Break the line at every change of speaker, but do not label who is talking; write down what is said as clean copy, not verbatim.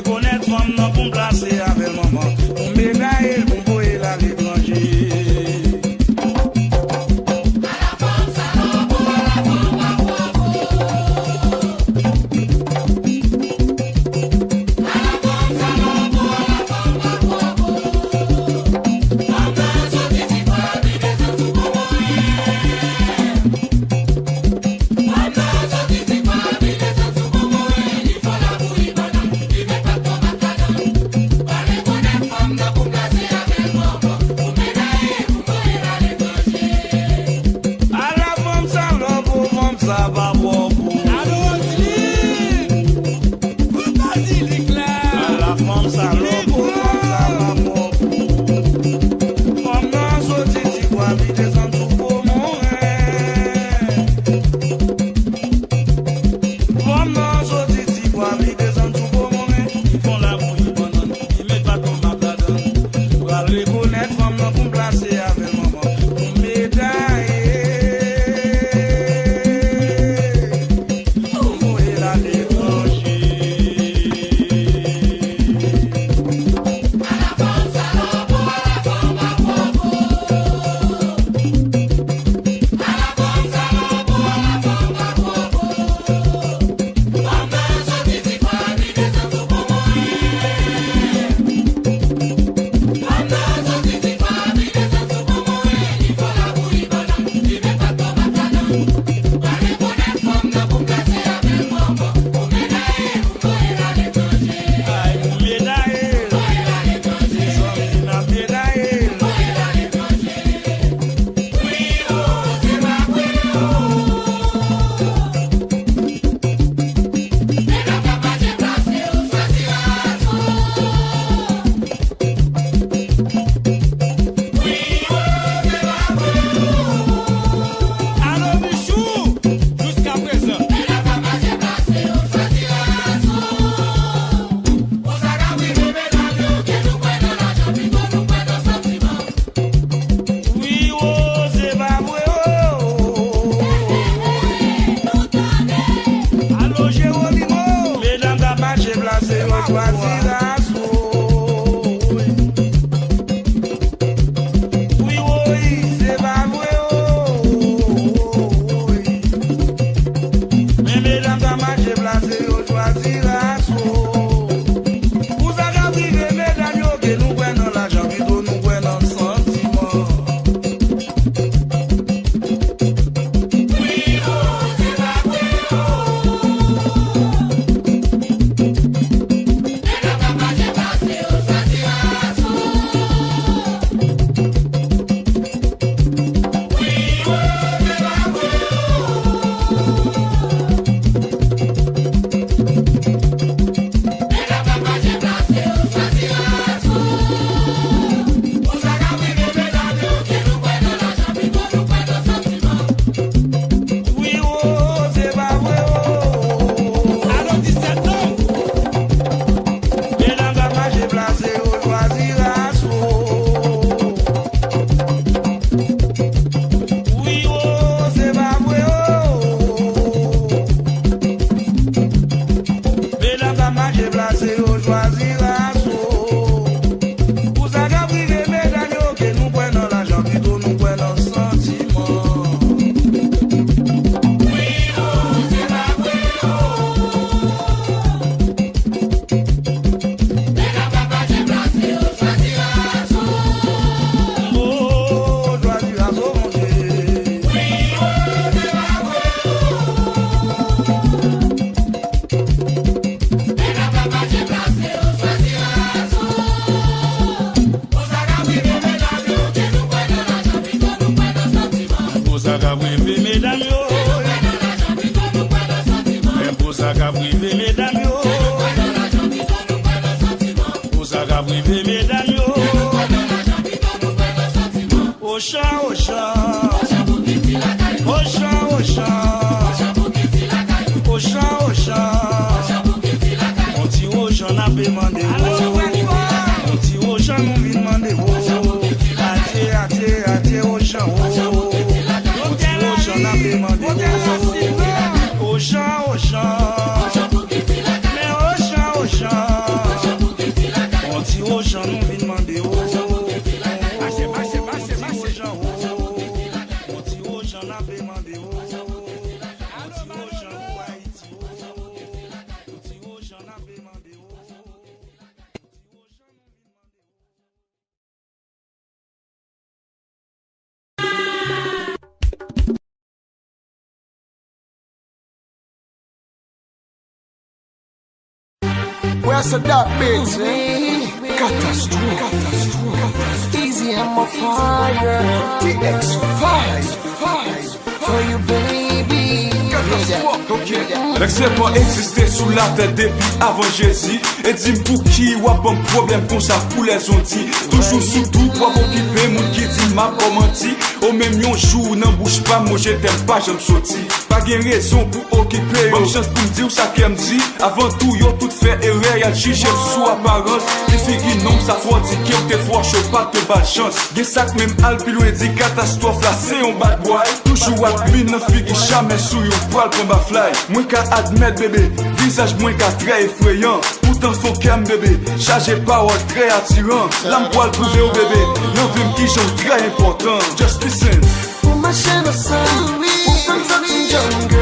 reconnaître femme non pour me placer avec maman. Pour médailler, pour envoyer à l'étranger. Ocean, ocean, mais ocean, ocean.
Where's the dark bits, Catastrophe. Easy, I'm a fire. TX5 for you, baby.
L'excès pas existé sous la tête depuis avant Jésus. Et dis pour qui ou a bon problème comme ça pour les ondits. Toujours sous tout pour occuper mon qui dit m'a pas menti. Au même yon jour n'en bouge pas moi je t'aime pas j'aime sorti. Pas gain raison pour occuper. Bonne chance pour me dire ça qu'elle me dit. Avant tout yo tout fait erreur y'a jugé sous apparence. Les filles non ça faut dire qu'il te faut chaud pas te bad chance. Gen sac même al plus loin dit catastrophe là c'est un bad boy. Toujours à mine nan fille jamais sous yon poil pour ma fly. Moins qu'à admettre bébé, visage moins qu'à très effrayant. Pourtant faut qu'aime bébé, chargé parole très attirant. L'âme poil prouvé au bébé, non vim qui j'en très important. Just listen.
Pour ma chaîne au sol, pour comme ça tu jungle.